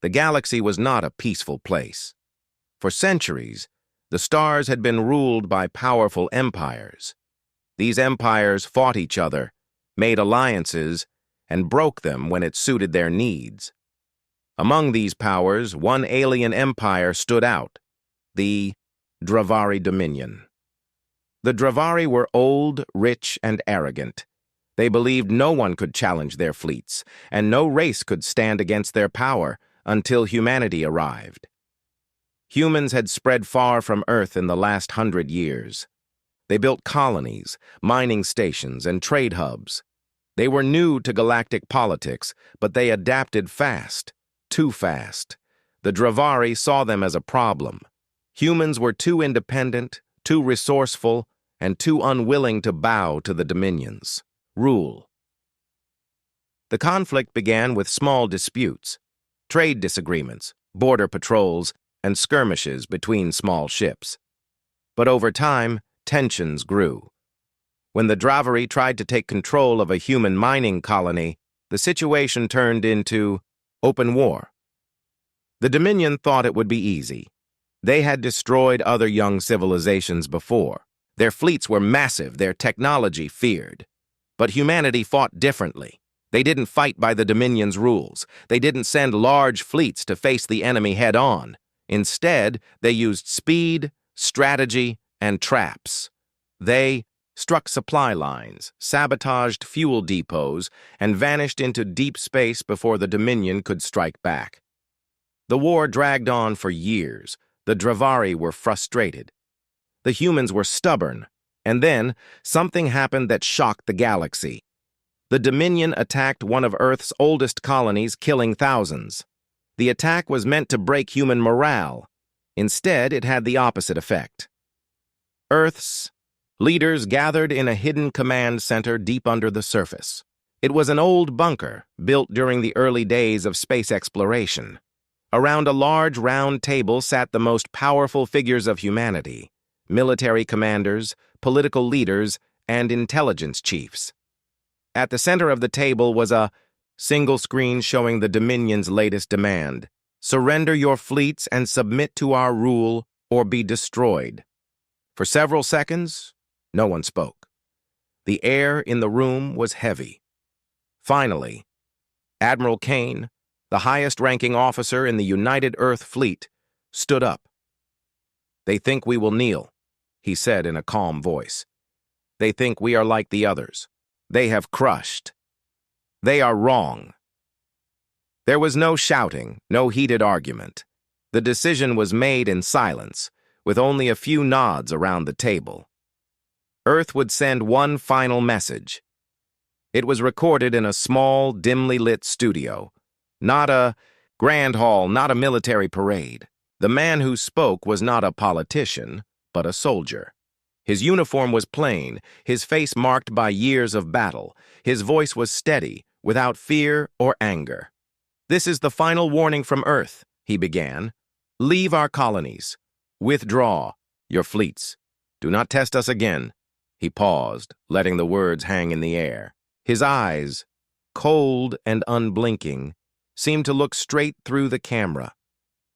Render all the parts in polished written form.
The galaxy was not a peaceful place. For centuries, the stars had been ruled by powerful empires. These empires fought each other, made alliances, and broke them when it suited their needs. Among these powers, one alien empire stood out, the Dravari Dominion. The Dravari were old, rich, and arrogant. They believed no one could challenge their fleets, and no race could stand against their power until humanity arrived. Humans had spread far from Earth in the last 100 years. They built colonies, mining stations, and trade hubs. They were new to galactic politics, but they adapted fast, too fast. The Dravari saw them as a problem. Humans were too independent, too resourceful, and too unwilling to bow to the Dominions. Rule. The conflict began with small disputes, trade disagreements, border patrols, and skirmishes between small ships. But over time, tensions grew. When the Dravari tried to take control of a human mining colony, the situation turned into open war. The Dominion thought it would be easy. They had destroyed other young civilizations before. Their fleets were massive, their technology feared. But humanity fought differently. They didn't fight by the Dominion's rules. They didn't send large fleets to face the enemy head-on. Instead, they used speed, strategy, and traps. They struck supply lines, sabotaged fuel depots, and vanished into deep space before the Dominion could strike back. The war dragged on for years. The Dravari were frustrated. The humans were stubborn. And then, something happened that shocked the galaxy. The Dominion attacked one of Earth's oldest colonies, killing thousands. The attack was meant to break human morale. Instead, it had the opposite effect. Earth's leaders gathered in a hidden command center deep under the surface. It was an old bunker built during the early days of space exploration. Around a large round table sat the most powerful figures of humanity: military commanders, political leaders, and intelligence chiefs. At the center of the table was a single screen showing the Dominion's latest demand: surrender your fleets and submit to our rule or be destroyed. For several seconds, no one spoke. The air in the room was heavy. Finally, Admiral Kane, the highest-ranking officer in the United Earth Fleet, stood up. "They think we will kneel," he said in a calm voice. "They think we are like the others. They have crushed. They are wrong." There was no shouting, no heated argument. The decision was made in silence, with only a few nods around the table. Earth would send one final message. It was recorded in a small, dimly lit studio. Not a grand hall, not a military parade. The man who spoke was not a politician, but a soldier. His uniform was plain, his face marked by years of battle. His voice was steady, without fear or anger. "This is the final warning from Earth," he began. "Leave our colonies. Withdraw your fleets. Do not test us again." He paused, letting the words hang in the air. His eyes, cold and unblinking, seemed to look straight through the camera.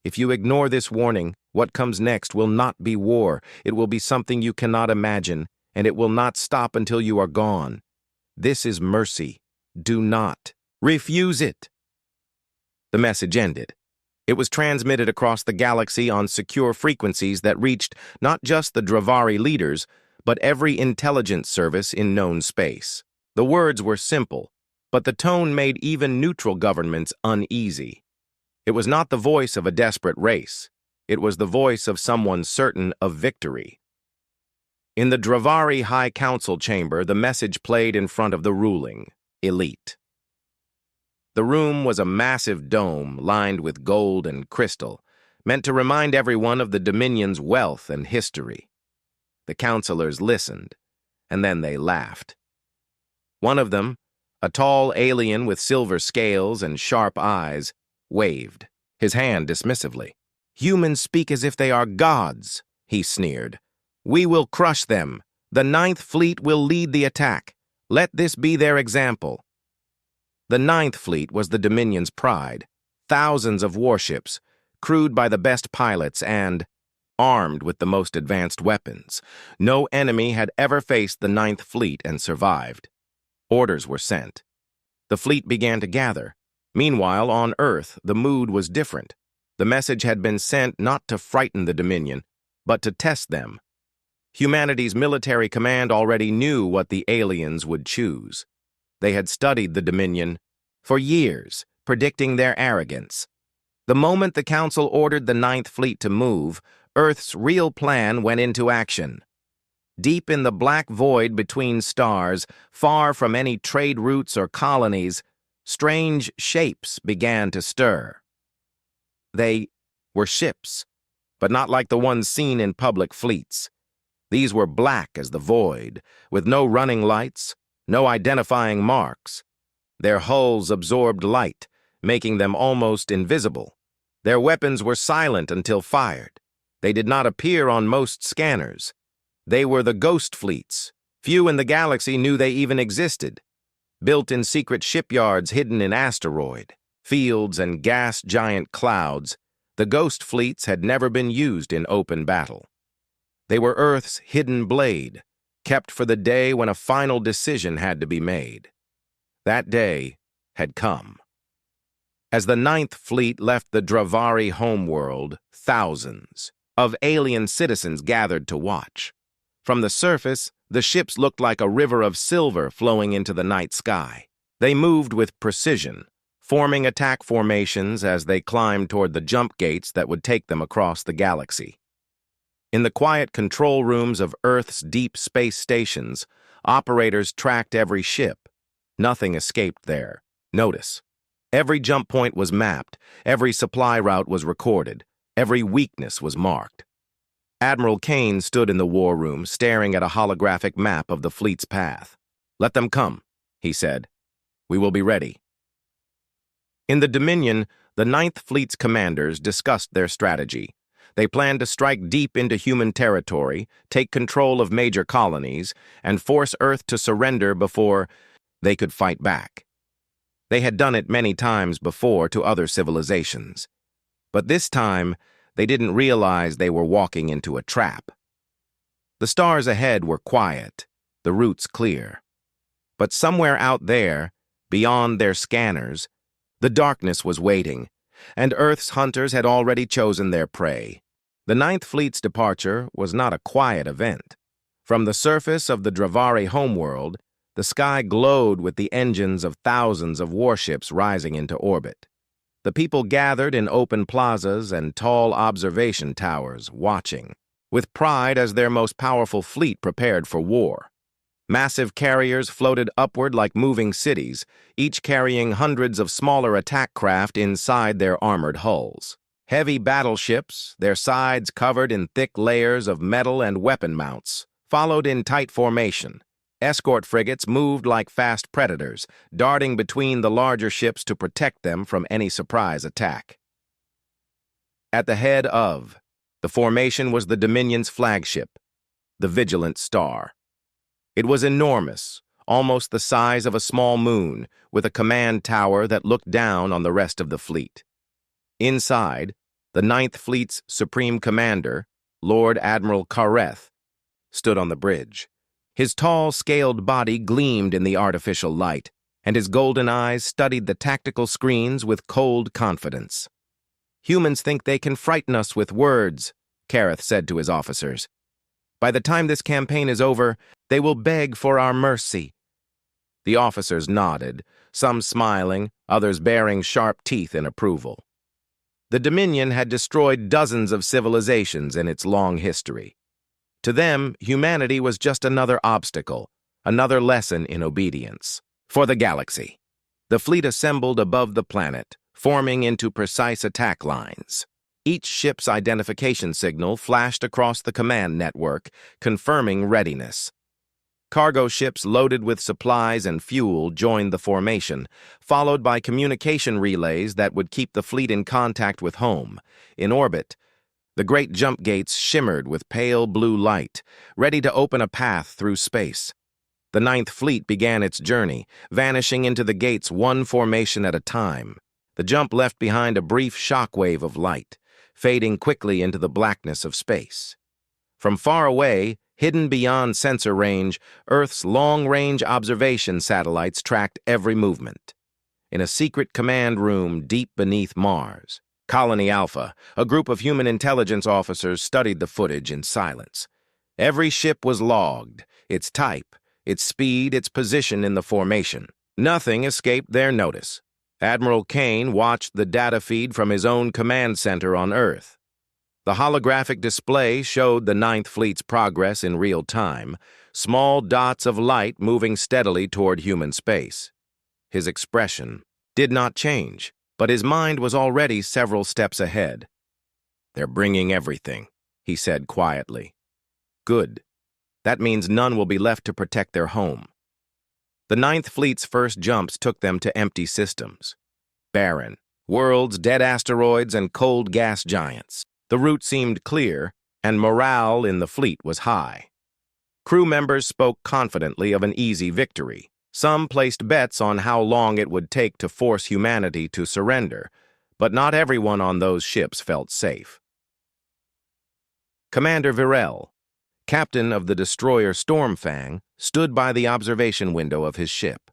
"If you ignore this warning, what comes next will not be war. It will be something you cannot imagine, and it will not stop until you are gone. This is mercy. Do not refuse it." The message ended. It was transmitted across the galaxy on secure frequencies that reached not just the Dravari leaders, but every intelligence service in known space. The words were simple, but the tone made even neutral governments uneasy. It was not the voice of a desperate race. It was the voice of someone certain of victory. In the Dravari High Council chamber, the message played in front of the ruling elite. The room was a massive dome lined with gold and crystal, meant to remind everyone of the Dominion's wealth and history. The counselors listened, and then they laughed. One of them, a tall alien with silver scales and sharp eyes, waved, his hand dismissively. "Humans speak as if they are gods," he sneered. "We will crush them. The Ninth Fleet will lead the attack. Let this be their example." The Ninth Fleet was the Dominion's pride. thousands of warships, crewed by the best pilots and armed with the most advanced weapons. No enemy had ever faced the Ninth Fleet and survived. Orders were sent. The fleet began to gather. Meanwhile, on Earth, the mood was different. The message had been sent not to frighten the Dominion, but to test them. Humanity's military command already knew what the aliens would choose. They had studied the Dominion for years, predicting their arrogance. The moment the Council ordered the Ninth Fleet to move, Earth's real plan went into action. Deep in the black void between stars, far from any trade routes or colonies, strange shapes began to stir. They were ships, but not like the ones seen in public fleets. These were black as the void, with no running lights, no identifying marks. Their hulls absorbed light, making them almost invisible. Their weapons were silent until fired. They did not appear on most scanners. They were the ghost fleets. Few in the galaxy knew they even existed. Built in secret shipyards hidden in asteroid, fields, and gas giant clouds, the ghost fleets had never been used in open battle. They were Earth's hidden blade, kept for the day when a final decision had to be made. That day had come. As the Ninth Fleet left the Dravari homeworld, thousands of alien citizens gathered to watch. From the surface, the ships looked like a river of silver flowing into the night sky. They moved with precision, forming attack formations as they climbed toward the jump gates that would take them across the galaxy. In the quiet control rooms of Earth's deep space stations, operators tracked every ship. Nothing escaped there. Notice, every jump point was mapped, every supply route was recorded, every weakness was marked. Admiral Kane stood in the war room, staring at a holographic map of the fleet's path. "Let them come," he said. "We will be ready." In the Dominion, the Ninth Fleet's commanders discussed their strategy. They planned to strike deep into human territory, take control of major colonies, and force Earth to surrender before they could fight back. They had done it many times before to other civilizations. But this time, they didn't realize they were walking into a trap. The stars ahead were quiet, the routes clear. But somewhere out there, beyond their scanners, the darkness was waiting, and Earth's hunters had already chosen their prey. The Ninth Fleet's departure was not a quiet event. From the surface of the Dravari homeworld, the sky glowed with the engines of thousands of warships rising into orbit. The people gathered in open plazas and tall observation towers, watching, with pride as their most powerful fleet prepared for war. Massive carriers floated upward like moving cities, each carrying hundreds of smaller attack craft inside their armored hulls. Heavy battleships, their sides covered in thick layers of metal and weapon mounts, followed in tight formation. Escort frigates moved like fast predators, darting between the larger ships to protect them from any surprise attack. At the head of the formation was the Dominion's flagship, the Vigilant Star. It was enormous, almost the size of a small moon, with a command tower that looked down on the rest of the fleet. Inside, the Ninth Fleet's Supreme Commander, Lord Admiral Kareth, stood on the bridge. His tall, scaled body gleamed in the artificial light, and his golden eyes studied the tactical screens with cold confidence. "Humans think they can frighten us with words," Kareth said to his officers. "By the time this campaign is over, they will beg for our mercy." The officers nodded, some smiling, others baring sharp teeth in approval. The Dominion had destroyed dozens of civilizations in its long history. To them, humanity was just another obstacle, another lesson in obedience. For the galaxy, the fleet assembled above the planet, forming into precise attack lines. Each ship's identification signal flashed across the command network, confirming readiness. Cargo ships loaded with supplies and fuel joined the formation, followed by communication relays that would keep the fleet in contact with home. In orbit, the great jump gates shimmered with pale blue light, ready to open a path through space. The Ninth Fleet began its journey, vanishing into the gates one formation at a time. The jump left behind a brief shockwave of light, fading quickly into the blackness of space. From far away, hidden beyond sensor range, Earth's long-range observation satellites tracked every movement. In a secret command room deep beneath Mars, Colony Alpha, a group of human intelligence officers studied the footage in silence. Every ship was logged, its type, its speed, its position in the formation. Nothing escaped their notice. Admiral Kane watched the data feed from his own command center on Earth. The holographic display showed the Ninth Fleet's progress in real time, small dots of light moving steadily toward human space. His expression did not change, but his mind was already several steps ahead. "They're bringing everything," he said quietly. "Good. That means none will be left to protect their home." The Ninth Fleet's first jumps took them to empty systems. Barren, worlds, dead asteroids, and cold gas giants. The route seemed clear, and morale in the fleet was high. Crew members spoke confidently of an easy victory. Some placed bets on how long it would take to force humanity to surrender, but not everyone on those ships felt safe. Commander Virel, captain of the destroyer Stormfang, stood by the observation window of his ship.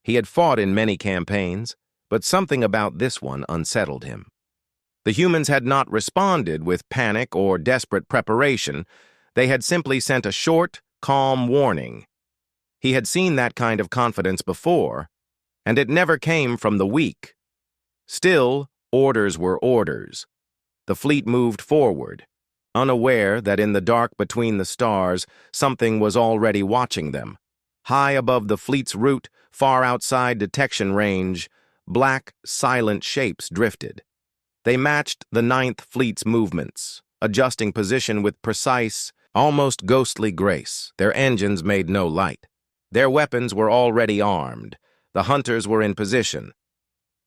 He had fought in many campaigns, but something about this one unsettled him. The humans had not responded with panic or desperate preparation. They had simply sent a short, calm warning. He had seen that kind of confidence before, and it never came from the weak. Still, orders were orders. The fleet moved forward, unaware that in the dark between the stars, something was already watching them. High above the fleet's route, far outside detection range, black, silent shapes drifted. They matched the Ninth Fleet's movements, adjusting position with precise, almost ghostly grace. Their engines made no light. Their weapons were already armed. The hunters were in position.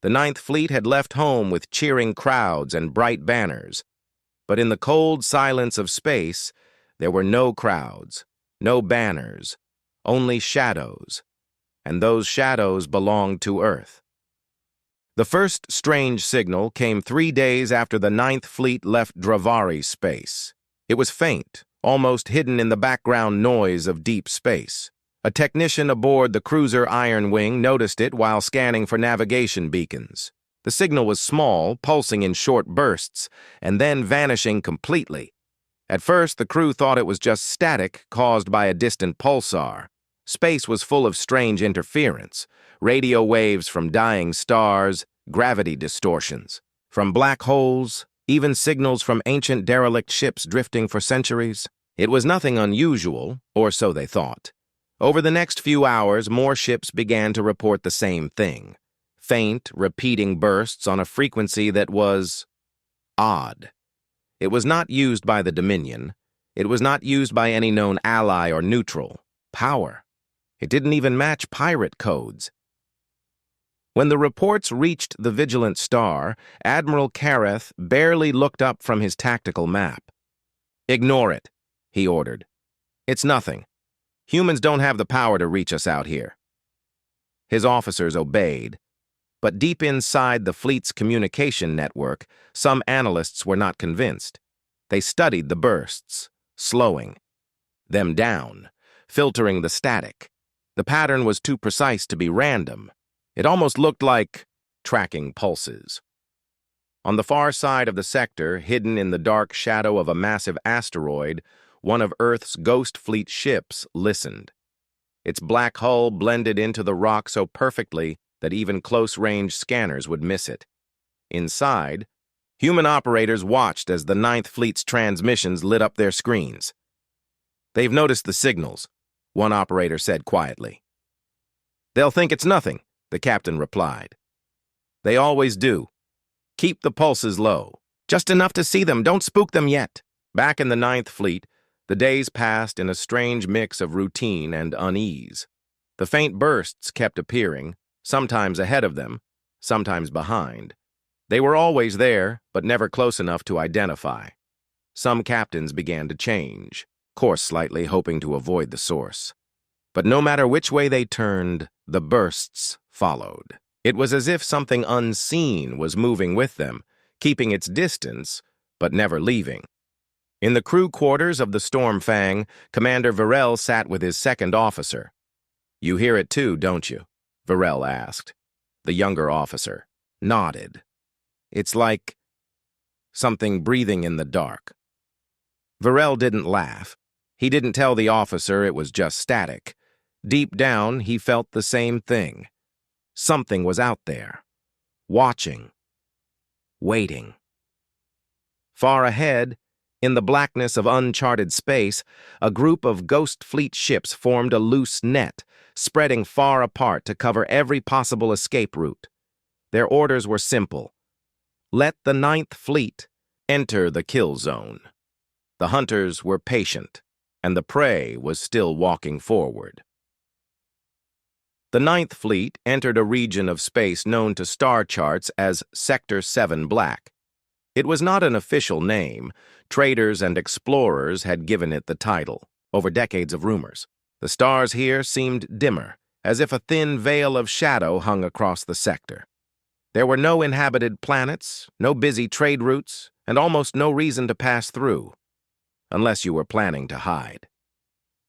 The Ninth Fleet had left home with cheering crowds and bright banners. But in the cold silence of space, there were no crowds, no banners, only shadows. And those shadows belonged to Earth. The first strange signal came 3 days after the Ninth Fleet left Dravari space. It was faint, almost hidden in the background noise of deep space. A technician aboard the cruiser Iron Wing noticed it while scanning for navigation beacons. The signal was small, pulsing in short bursts, and then vanishing completely. At first, the crew thought it was just static caused by a distant pulsar. Space was full of strange interference, radio waves from dying stars, gravity distortions. From black holes, even signals from ancient derelict ships drifting for centuries. It was nothing unusual, or so they thought. Over the next few hours, more ships began to report the same thing. Faint, repeating bursts on a frequency that was odd. It was not used by the Dominion. It was not used by any known ally or neutral power. It didn't even match pirate codes. When the reports reached the Vigilant Star, Admiral Kareth barely looked up from his tactical map. "Ignore it," he ordered. "It's nothing. Humans don't have the power to reach us out here." His officers obeyed. But deep inside the fleet's communication network, some analysts were not convinced. They studied the bursts, slowing them down, filtering the static. The pattern was too precise to be random. It almost looked like tracking pulses. On the far side of the sector, hidden in the dark shadow of a massive asteroid, one of Earth's Ghost Fleet ships listened. Its black hull blended into the rock so perfectly that even close-range scanners would miss it. Inside, human operators watched as the Ninth Fleet's transmissions lit up their screens. "They've noticed the signals," one operator said quietly. "They'll think it's nothing," the captain replied. "They always do. Keep the pulses low. Just enough to see them. Don't spook them yet." Back in the Ninth Fleet, the days passed in a strange mix of routine and unease. The faint bursts kept appearing, sometimes ahead of them, sometimes behind. They were always there, but never close enough to identify. Some captains began to change, course slightly, hoping to avoid the source. But no matter which way they turned, the bursts followed. It was as if something unseen was moving with them, keeping its distance, but never leaving. In the crew quarters of the Stormfang, Commander Varel sat with his second officer. "You hear it too, don't you?" Varel asked. The younger officer nodded. "It's like something breathing in the dark." Varel didn't laugh. He didn't tell the officer it was just static. Deep down, he felt the same thing. Something was out there, watching, waiting. Far ahead, in the blackness of uncharted space, a group of Ghost Fleet ships formed a loose net, spreading far apart to cover every possible escape route. Their orders were simple. Let the Ninth Fleet enter the kill zone. The hunters were patient, and the prey was still walking forward. The Ninth Fleet entered a region of space known to star charts as Sector 7 Black. It was not an official name. Traders and explorers had given it the title, over decades of rumors. The stars here seemed dimmer, as if a thin veil of shadow hung across the sector. There were no inhabited planets, no busy trade routes, and almost no reason to pass through, unless you were planning to hide.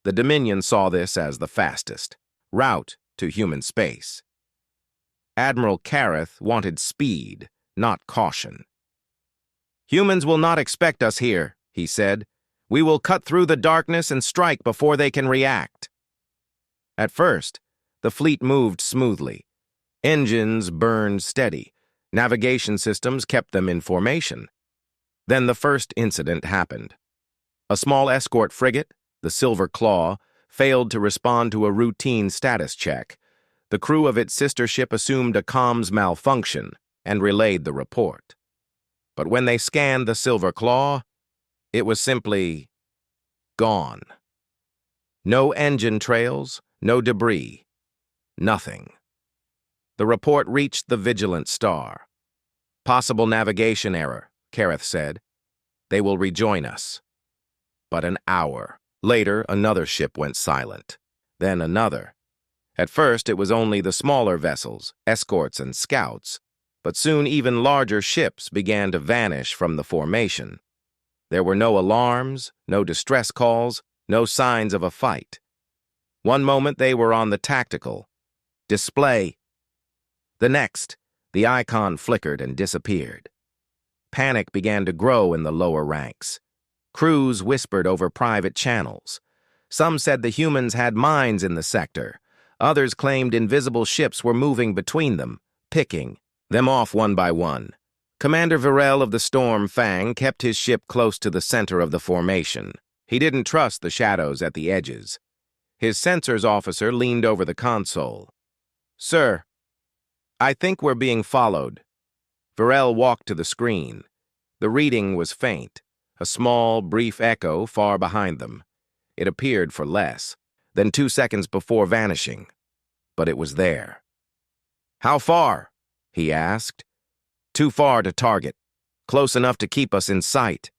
The Dominion saw this as the fastest route to human space. Admiral Kareth wanted speed, not caution. "Humans will not expect us here," he said. "We will cut through the darkness and strike before they can react." At first, the fleet moved smoothly. Engines burned steady. Navigation systems kept them in formation. Then the first incident happened. A small escort frigate, the Silver Claw, failed to respond to a routine status check. The crew of its sister ship assumed a comms malfunction and relayed the report. But when they scanned the Silver Claw, it was simply gone. No engine trails, no debris, nothing. The report reached the Vigilant Star. "Possible navigation error," Kareth said. "They will rejoin us." But an hour later, another ship went silent. Then another. At first, it was only the smaller vessels, escorts and scouts, but soon even larger ships began to vanish from the formation. There were no alarms, no distress calls, no signs of a fight. One moment they were on the tactical. "Display." The next, the icon flickered and disappeared. Panic began to grow in the lower ranks. Crews whispered over private channels. Some said the humans had mines in the sector. Others claimed invisible ships were moving between them, picking them off one by one. Commander Varel of the Stormfang kept his ship close to the center of the formation. He didn't trust the shadows at the edges. His sensors officer leaned over the console. "Sir, I think we're being followed." Varel walked to the screen. The reading was faint, a small, brief echo far behind them. It appeared for less, then 2 seconds before vanishing. But it was there. "How far?" he asked. "Too far to target. Close enough to keep us in sight."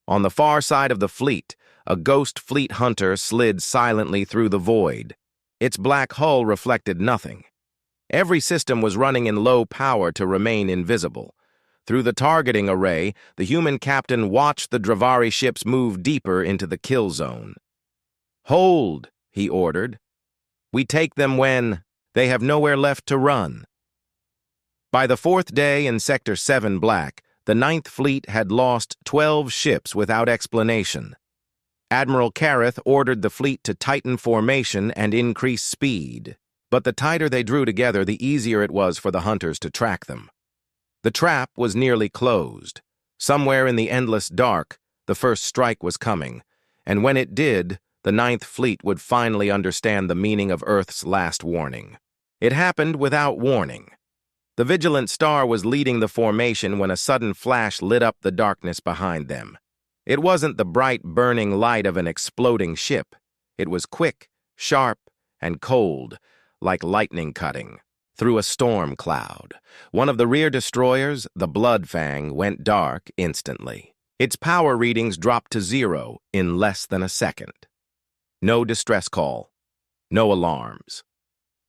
On the far side of the fleet, a Ghost Fleet hunter slid silently through the void. Its black hull reflected nothing. Every system was running in low power to remain invisible. Through the targeting array, the human captain watched the Dravari ships move deeper into the kill zone. "Hold," he ordered. "We take them when they have nowhere left to run." By the 4th day in Sector 7 Black, the Ninth Fleet had lost 12 ships without explanation. Admiral Kareth ordered the fleet to tighten formation and increase speed. But the tighter they drew together, the easier it was for the hunters to track them. The trap was nearly closed. Somewhere in the endless dark, the first strike was coming, and when it did, the Ninth Fleet would finally understand the meaning of Earth's last warning. It happened without warning. The Vigilant Star was leading the formation when a sudden flash lit up the darkness behind them. It wasn't the bright, burning light of an exploding ship. It was quick, sharp, and cold, like lightning cutting through a storm cloud. One of the rear destroyers, the Bloodfang, went dark instantly. Its power readings dropped to 0 in less than a second. No distress call, no alarms.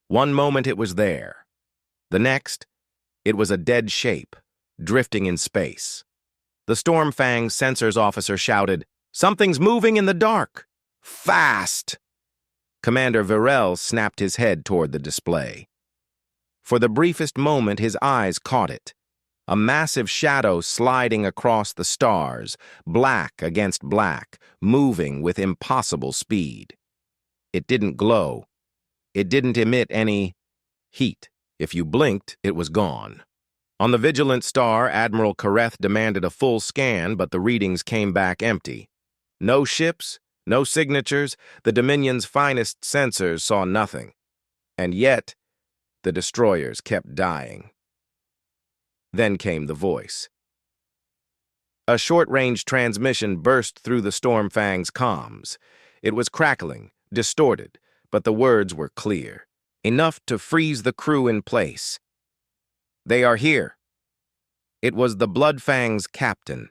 One moment it was there, The next, it was a dead shape, drifting in space. The Stormfang's sensors officer shouted, "Something's moving in the dark! Fast!" Commander Varel snapped his head toward the display. For the briefest moment, his eyes caught it. A massive shadow sliding across the stars, black against black, moving with impossible speed. It didn't glow. It didn't emit any heat. If you blinked, it was gone. On the vigilant star, Admiral Kareth demanded a full scan, but the readings came back empty. No ships, no signatures, the Dominion's finest sensors saw nothing. And yet, the destroyers kept dying. Then came the voice. A short-range transmission burst through the Stormfang's comms. It was crackling, distorted, but the words were clear, enough to freeze the crew in place. "They are here." It was the Bloodfang's captain.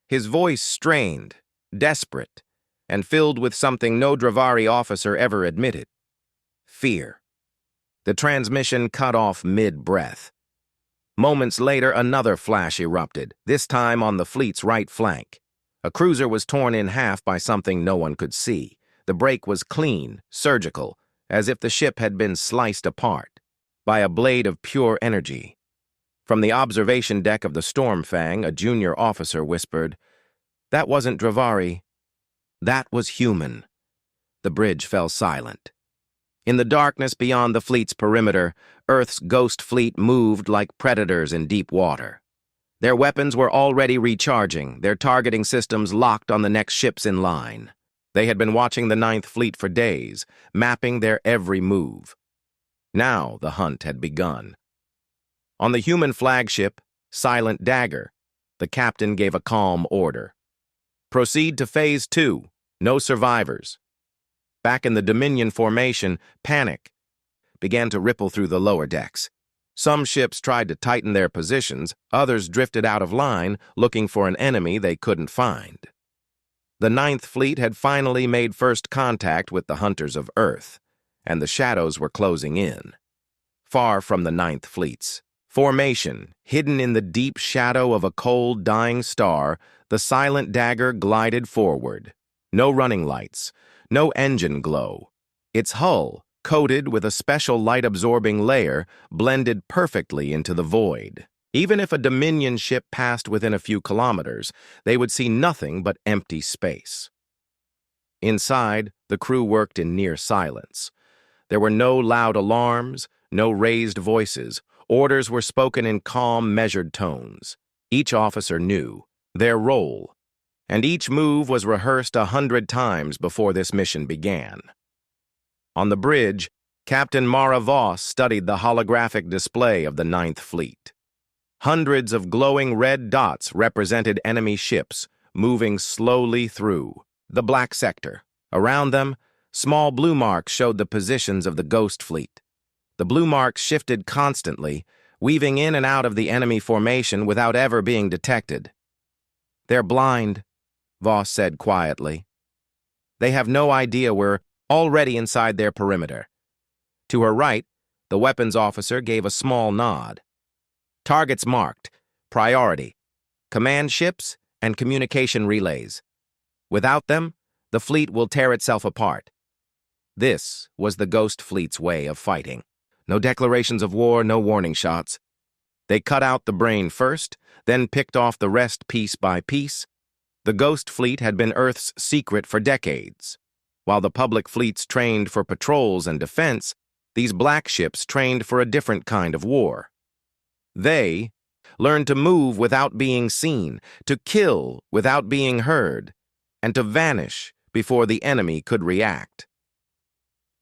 His voice strained, desperate, and filled with something no Dravari officer ever admitted: fear. The transmission cut off mid-breath. Moments later, another flash erupted, this time on the fleet's right flank. A cruiser was torn in half by something no one could see. The break was clean, surgical, as if the ship had been sliced apart by a blade of pure energy. From the observation deck of the Stormfang, a junior officer whispered, "That wasn't Dravari. That was human." The bridge fell silent. In the darkness beyond the fleet's perimeter, Earth's ghost fleet moved like predators in deep water. Their weapons were already recharging, their targeting systems locked on the next ships in line. They had been watching the Ninth Fleet for days, mapping their every move. Now the hunt had begun. On the human flagship, Silent Dagger, the captain gave a calm order. "Proceed to Phase 2. No survivors." Back in the Dominion formation, panic began to ripple through the lower decks. Some ships tried to tighten their positions, others drifted out of line, looking for an enemy they couldn't find. The Ninth Fleet had finally made first contact with the Hunters of Earth, and the shadows were closing in. Far from the Ninth Fleet's formation, hidden in the deep shadow of a cold, dying star, the Silent Dagger glided forward. No running lights, no engine glow. Its hull, coated with a special light-absorbing layer, blended perfectly into the void. Even if a Dominion ship passed within a few kilometers, they would see nothing but empty space. Inside, the crew worked in near silence. There were no loud alarms, no raised voices. Orders were spoken in calm, measured tones. Each officer knew their role, and each move was rehearsed 100 times before this mission began. On the bridge, Captain Mara Voss studied the holographic display of the Ninth Fleet. Hundreds of glowing red dots represented enemy ships, moving slowly through the black sector. Around them, small blue marks showed the positions of the Ghost Fleet. The blue marks shifted constantly, weaving in and out of the enemy formation without ever being detected. "They're blind," Voss said quietly. "They have no idea we're already inside their perimeter." To her right, the weapons officer gave a small nod. "Targets marked. Priority. Command ships and communication relays. Without them, the fleet will tear itself apart." This was the Ghost Fleet's way of fighting. No declarations of war, no warning shots. They cut out the brain first, then picked off the rest piece by piece. The Ghost Fleet had been Earth's secret for decades. While the public fleets trained for patrols and defense, these black ships trained for a different kind of war. They learned to move without being seen, to kill without being heard, and to vanish before the enemy could react.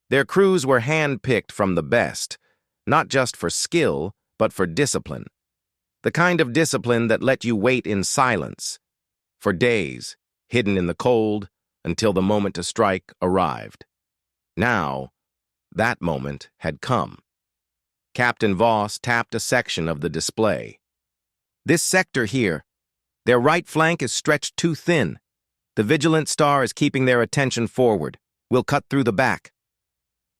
Their crews were hand-picked from the best, not just for skill, but for discipline. The kind of discipline that let you wait in silence, for days, hidden in the cold, until the moment to strike arrived. Now, that moment had come. Captain Voss tapped a section of the display. "This sector here, their right flank is stretched too thin. The vigilant star is keeping their attention forward. We'll cut through the back."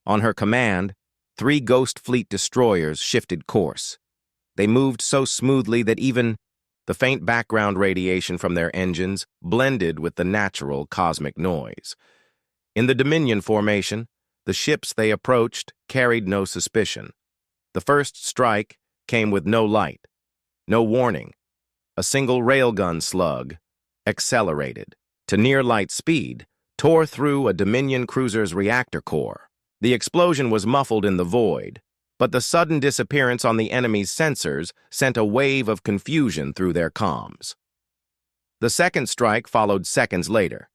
On her command, 3 Ghost Fleet destroyers shifted course. They moved so smoothly that even the faint background radiation from their engines blended with the natural cosmic noise. In the Dominion formation, the ships they approached carried no suspicion. The first strike came with no light, no warning. A single railgun slug, accelerated to near light speed, tore through a Dominion cruiser's reactor core. The explosion was muffled in the void, but the sudden disappearance on the enemy's sensors sent a wave of confusion through their comms. The second strike followed seconds later.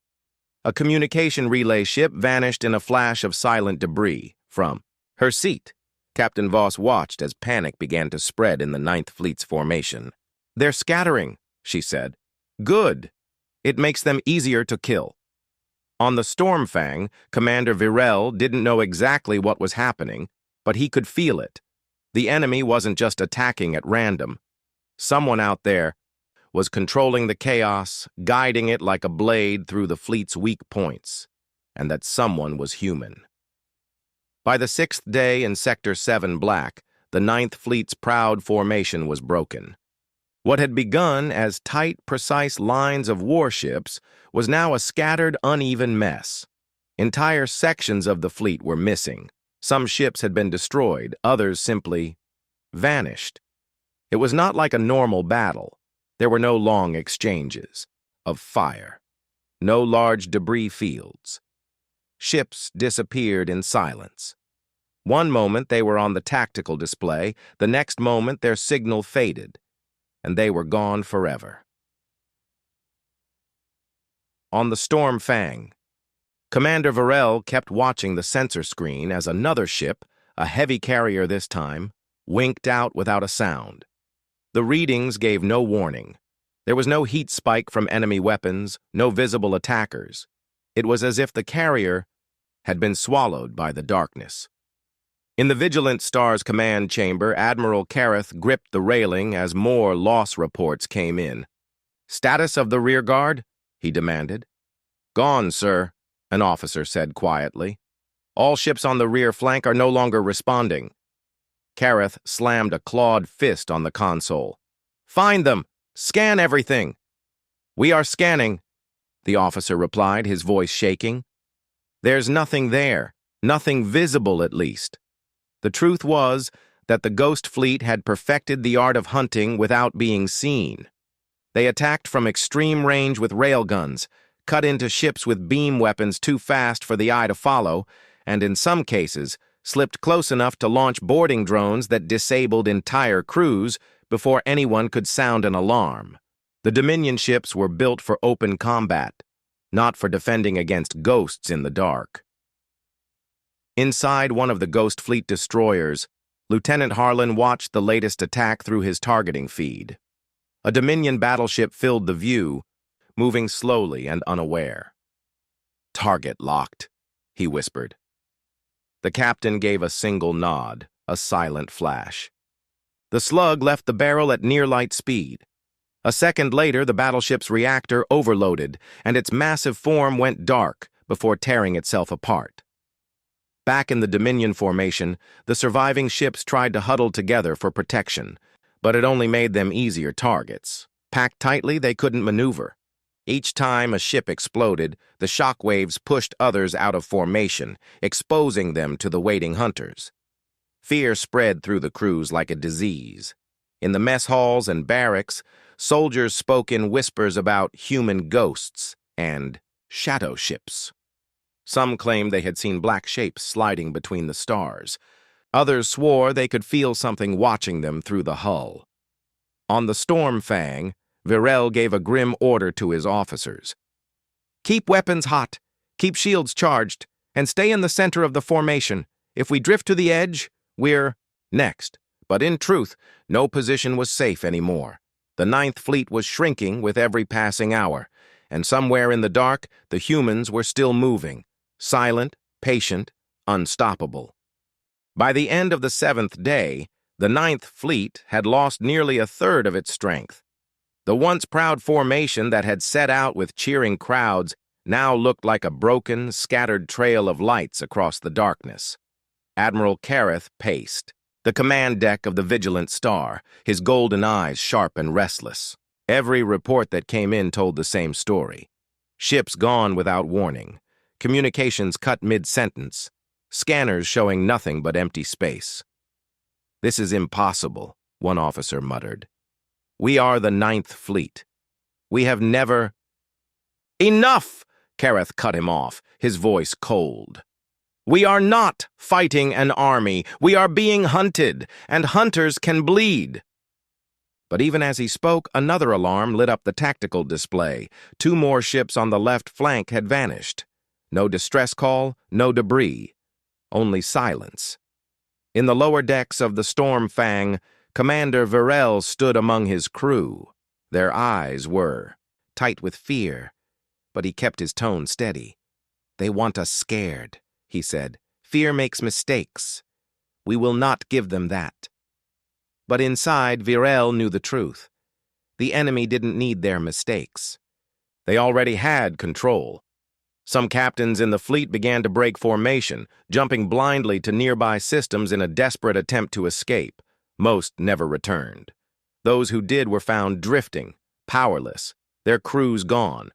A communication relay ship vanished in a flash of silent debris. From her seat, Captain Voss watched as panic began to spread in the Ninth Fleet's formation. "They're scattering," she said. "Good. It makes them easier to kill." On the Stormfang, Commander Virel didn't know exactly what was happening, but he could feel it. The enemy wasn't just attacking at random. Someone out there was controlling the chaos, guiding it like a blade through the fleet's weak points, and that someone was human. By the 6th day in Sector 7 Black, the Ninth Fleet's proud formation was broken. What had begun as tight, precise lines of warships was now a scattered, uneven mess. Entire sections of the fleet were missing. Some ships had been destroyed, others simply vanished. It was not like a normal battle. There were no long exchanges of fire, no large debris fields. Ships disappeared in silence. One moment they were on the tactical display, the next moment their signal faded, and they were gone forever. On the Stormfang, Commander Virel kept watching the sensor screen as another ship, a heavy carrier this time, winked out without a sound. The readings gave no warning. There was no heat spike from enemy weapons, no visible attackers. It was as if the carrier had been swallowed by the darkness. In the Vigilant Star's command chamber, Admiral Kareth gripped the railing as more loss reports came in. "Status of the rearguard?" he demanded. "Gone, sir," an officer said quietly. "All ships on the rear flank are no longer responding." Kareth slammed a clawed fist on the console. "Find them! Scan everything!" "We are scanning," the officer replied, his voice shaking. "There's nothing there, nothing visible at least." The truth was that the Ghost Fleet had perfected the art of hunting without being seen. They attacked from extreme range with railguns, cut into ships with beam weapons too fast for the eye to follow, and in some cases, slipped close enough to launch boarding drones that disabled entire crews before anyone could sound an alarm. The Dominion ships were built for open combat, not for defending against ghosts in the dark. Inside one of the Ghost Fleet destroyers, Lieutenant Harlan watched the latest attack through his targeting feed. A Dominion battleship filled the view, moving slowly and unaware. "Target locked," he whispered. The captain gave a single nod, a silent flash. The slug left the barrel at near-light speed. A second later, the battleship's reactor overloaded, and its massive form went dark before tearing itself apart. Back in the Dominion formation, the surviving ships tried to huddle together for protection, but it only made them easier targets. Packed tightly, they couldn't maneuver. Each time a ship exploded, the shock waves pushed others out of formation, exposing them to the waiting hunters. Fear spread through the crews like a disease. In the mess halls and barracks, soldiers spoke in whispers about human ghosts and shadow ships. Some claimed they had seen black shapes sliding between the stars. Others swore they could feel something watching them through the hull. On the Stormfang, Virel gave a grim order to his officers. "Keep weapons hot, keep shields charged, and stay in the center of the formation. If we drift to the edge, we're next." But in truth, no position was safe anymore. The Ninth Fleet was shrinking with every passing hour, and somewhere in the dark, the humans were still moving. Silent, patient, unstoppable. By the end of the 7th day, the Ninth Fleet had lost nearly a third of its strength. The once proud formation that had set out with cheering crowds now looked like a broken, scattered trail of lights across the darkness. Admiral Kareth paced, the command deck of the Vigilant Star, his golden eyes sharp and restless. Every report that came in told the same story. Ships gone without warning, communications cut mid-sentence, scanners showing nothing but empty space. "This is impossible," one officer muttered. "We are the Ninth Fleet. We have never—" "Enough!" Kareth cut him off, his voice cold. "We are not fighting an army. We are being hunted, and hunters can bleed." But even as he spoke, another alarm lit up the tactical display. 2 more ships on the left flank had vanished. No distress call, no debris. Only silence. In the lower decks of the Storm Fang, Commander Varel stood among his crew. Their eyes were tight with fear, but he kept his tone steady. "They want us scared," he said. "Fear makes mistakes. We will not give them that." But inside, Varel knew the truth. The enemy didn't need their mistakes. They already had control. Some captains in the fleet began to break formation, jumping blindly to nearby systems in a desperate attempt to escape. Most never returned. Those who did were found drifting, powerless, their crews gone.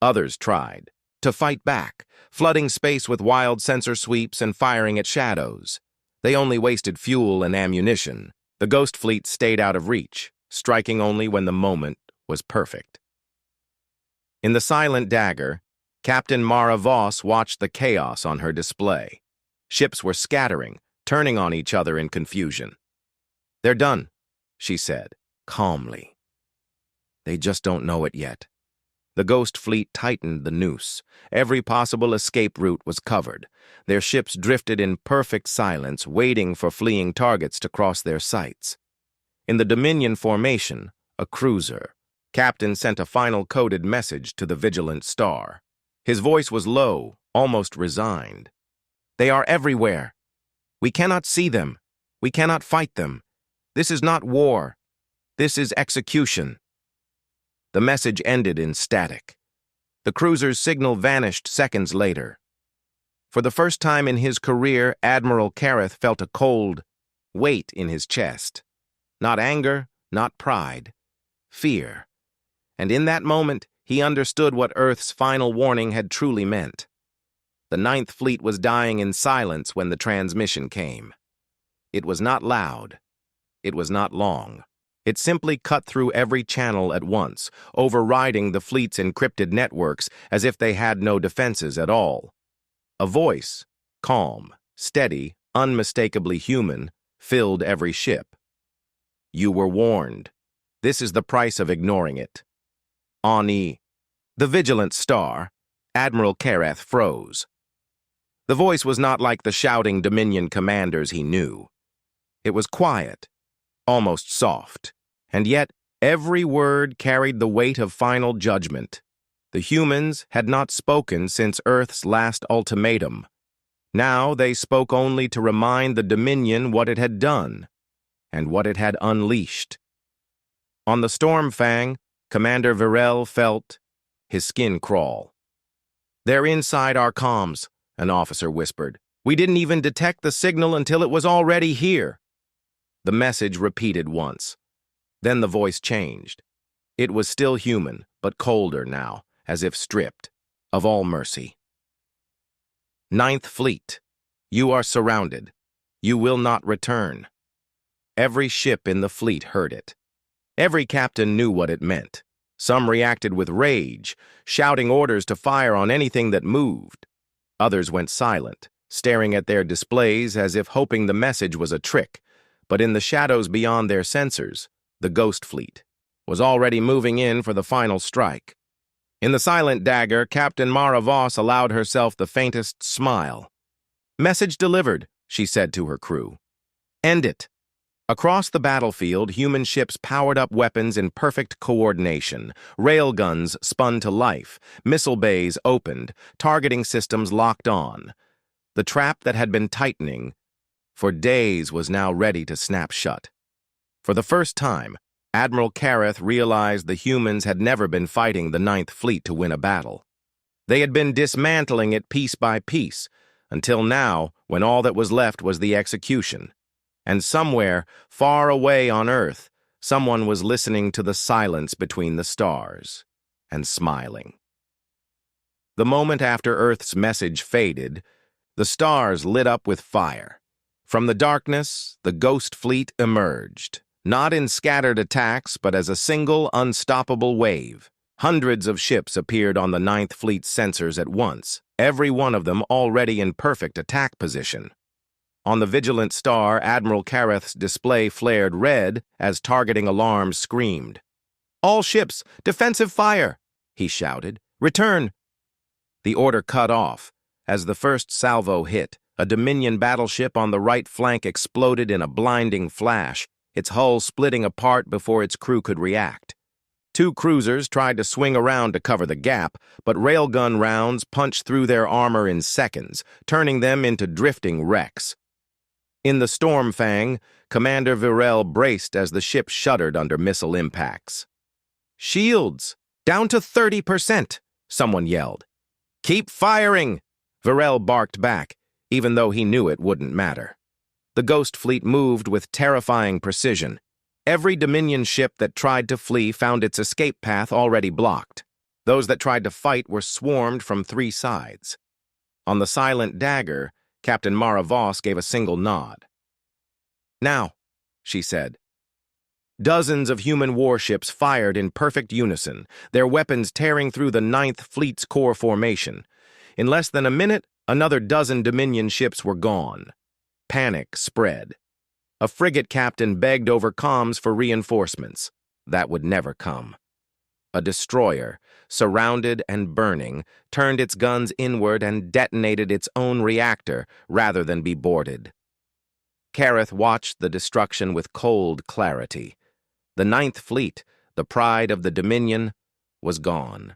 Others tried to fight back, flooding space with wild sensor sweeps and firing at shadows. They only wasted fuel and ammunition. The Ghost Fleet stayed out of reach, striking only when the moment was perfect. In the Silent Dagger, Captain Mara Voss watched the chaos on her display. Ships were scattering, turning on each other in confusion. "They're done," she said, calmly. "They just don't know it yet." The Ghost Fleet tightened the noose. Every possible escape route was covered. Their ships drifted in perfect silence, waiting for fleeing targets to cross their sights. In the Dominion formation, a cruiser, Captain sent a final coded message to the Vigilant Star. His voice was low, almost resigned. "They are everywhere. We cannot see them. We cannot fight them. This is not war. This is execution." The message ended in static. The cruiser's signal vanished seconds later. For the first time in his career, Admiral Kareth felt a cold weight in his chest. Not anger, not pride. Fear. And in that moment, he understood what Earth's final warning had truly meant. The Ninth Fleet was dying in silence when the transmission came. It was not loud. It was not long. It simply cut through every channel at once, overriding the fleet's encrypted networks as if they had no defenses at all. A voice, calm, steady, unmistakably human, filled every ship. "You were warned. This is the price of ignoring it." Ani. The Vigilant Star, Admiral Kareth froze. The voice was not like the shouting Dominion commanders he knew. It was quiet, almost soft. And yet, every word carried the weight of final judgment. The humans had not spoken since Earth's last ultimatum. Now they spoke only to remind the Dominion what it had done, and what it had unleashed. On the Stormfang, Commander Varel felt his skin crawl. "They're inside our comms," an officer whispered. "We didn't even detect the signal until it was already here." The message repeated once. Then the voice changed. It was still human, but colder now, as if stripped of all mercy. "Ninth Fleet, you are surrounded. You will not return." Every ship in the fleet heard it. Every captain knew what it meant. Some reacted with rage, shouting orders to fire on anything that moved. Others went silent, staring at their displays as if hoping the message was a trick. But in the shadows beyond their sensors, the Ghost Fleet was already moving in for the final strike. In the Silent Dagger, Captain Mara Voss allowed herself the faintest smile. "Message delivered," she said to her crew. "End it." Across the battlefield, human ships powered up weapons in perfect coordination. Railguns spun to life, missile bays opened, targeting systems locked on. The trap that had been tightening for days was now ready to snap shut. For the first time, Admiral Kareth realized the humans had never been fighting the Ninth Fleet to win a battle. They had been dismantling it piece by piece, until now, when all that was left was the execution. And somewhere, far away on Earth, someone was listening to the silence between the stars and smiling. The moment after Earth's message faded, the stars lit up with fire. From the darkness, the Ghost Fleet emerged, not in scattered attacks, but as a single, unstoppable wave. Hundreds of ships appeared on the Ninth Fleet's sensors at once, every one of them already in perfect attack position. On the Vigilant Star, Admiral Kareth's display flared red as targeting alarms screamed. "All ships, defensive fire!" he shouted. "Return!" The order cut off. As the first salvo hit, a Dominion battleship on the right flank exploded in a blinding flash, its hull splitting apart before its crew could react. Two cruisers tried to swing around to cover the gap, but railgun rounds punched through their armor in seconds, turning them into drifting wrecks. In the Stormfang, Commander Virel braced as the ship shuddered under missile impacts. "Shields! Down to 30%!" someone yelled. "Keep firing!" Virel barked back, even though he knew it wouldn't matter. The Ghost Fleet moved with terrifying precision. Every Dominion ship that tried to flee found its escape path already blocked. Those that tried to fight were swarmed from three sides. On the Silent Dagger, Captain Mara Voss gave a single nod. "Now," she said. Dozens of human warships fired in perfect unison, their weapons tearing through the Ninth Fleet's core formation. In less than a minute, another dozen Dominion ships were gone. Panic spread. A frigate captain begged over comms for reinforcements. That would never come. A destroyer, surrounded and burning, turned its guns inward and detonated its own reactor rather than be boarded. Kareth watched the destruction with cold clarity. The Ninth Fleet, the pride of the Dominion, was gone.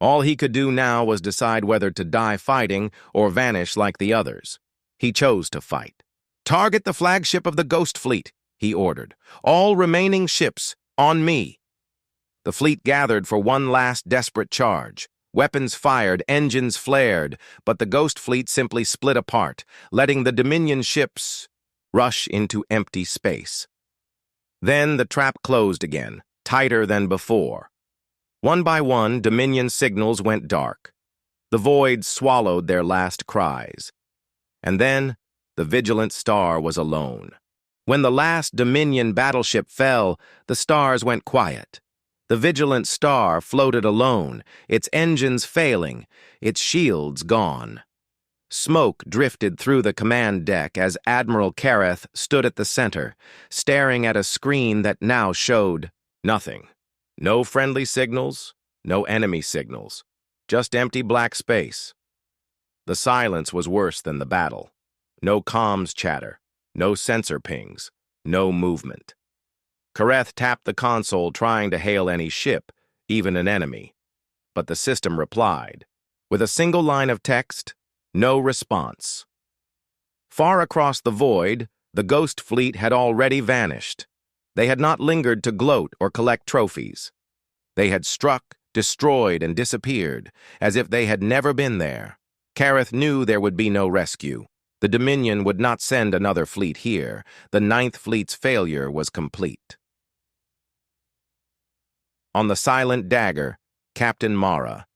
All he could do now was decide whether to die fighting or vanish like the others. He chose to fight. "Target the flagship of the Ghost Fleet," he ordered. "All remaining ships, on me." The fleet gathered for one last desperate charge. Weapons fired, engines flared, but the Ghost Fleet simply split apart, letting the Dominion ships rush into empty space. Then the trap closed again, tighter than before. One by one, Dominion signals went dark. The void swallowed their last cries. And then, the Vigilant Star was alone. When the last Dominion battleship fell, the stars went quiet. The Vigilant Star floated alone, its engines failing, its shields gone. Smoke drifted through the command deck as Admiral Kareth stood at the center, staring at a screen that now showed nothing. No friendly signals, no enemy signals, just empty black space. The silence was worse than the battle. No comms chatter, no sensor pings, no movement. Kareth tapped the console trying to hail any ship, even an enemy. But the system replied. With a single line of text, no response. Far across the void, the Ghost Fleet had already vanished. They had not lingered to gloat or collect trophies. They had struck, destroyed, and disappeared, as if they had never been there. Kareth knew there would be no rescue. The Dominion would not send another fleet here. The Ninth Fleet's failure was complete. On the Silent Dagger, Captain Mara.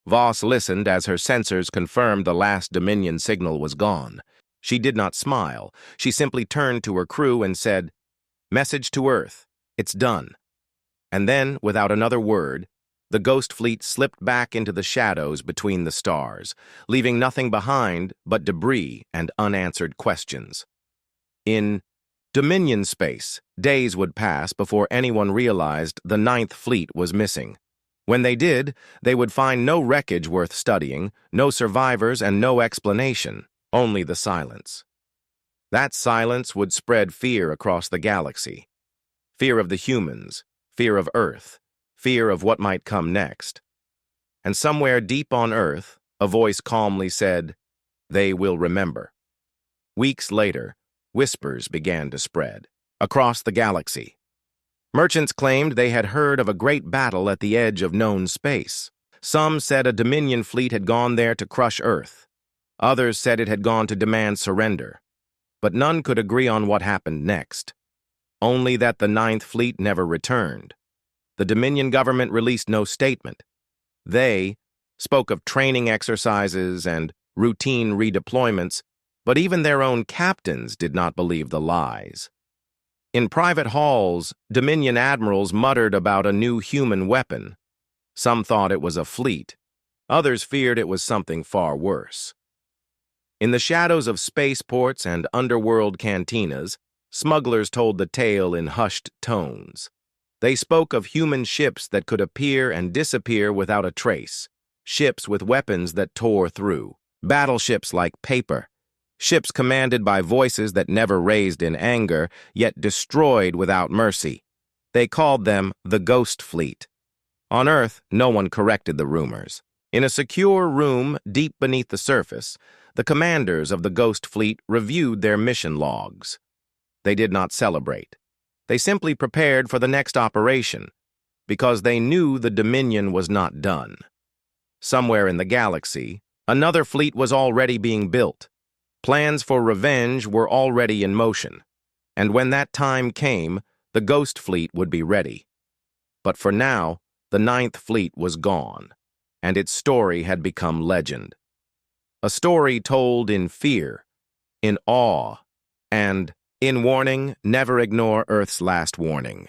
Voss listened as her sensors confirmed the last Dominion signal was gone. She did not smile. She simply turned to her crew and said, "Message to Earth. It's done." And then, without another word, the Ghost Fleet slipped back into the shadows between the stars, leaving nothing behind but debris and unanswered questions. In Dominion space, days would pass before anyone realized the Ninth Fleet was missing. When they did, they would find no wreckage worth studying, no survivors, and no explanation, only the silence. That silence would spread fear across the galaxy. Fear of the humans, fear of Earth, fear of what might come next. And somewhere deep on Earth, a voice calmly said, "They will remember." Weeks later, whispers began to spread across the galaxy. Merchants claimed they had heard of a great battle at the edge of known space. Some said a Dominion fleet had gone there to crush Earth. Others said it had gone to demand surrender, but none could agree on what happened next. Only that the Ninth Fleet never returned. The Dominion government released no statement. They spoke of training exercises and routine redeployments, but even their own captains did not believe the lies. In private halls, Dominion admirals muttered about a new human weapon. Some thought it was a fleet. Others feared it was something far worse. In the shadows of spaceports and underworld cantinas, smugglers told the tale in hushed tones. They spoke of human ships that could appear and disappear without a trace, ships with weapons that tore through, battleships like paper, ships commanded by voices that never raised in anger, yet destroyed without mercy. They called them the Ghost Fleet. On Earth, no one corrected the rumors. In a secure room deep beneath the surface, the commanders of the Ghost Fleet reviewed their mission logs. They did not celebrate. They simply prepared for the next operation, because they knew the Dominion was not done. Somewhere in the galaxy, another fleet was already being built. Plans for revenge were already in motion, and when that time came, the Ghost Fleet would be ready. But for now, the Ninth Fleet was gone, and its story had become legend. A story told in fear, in awe, and in warning, never ignore Earth's last warning.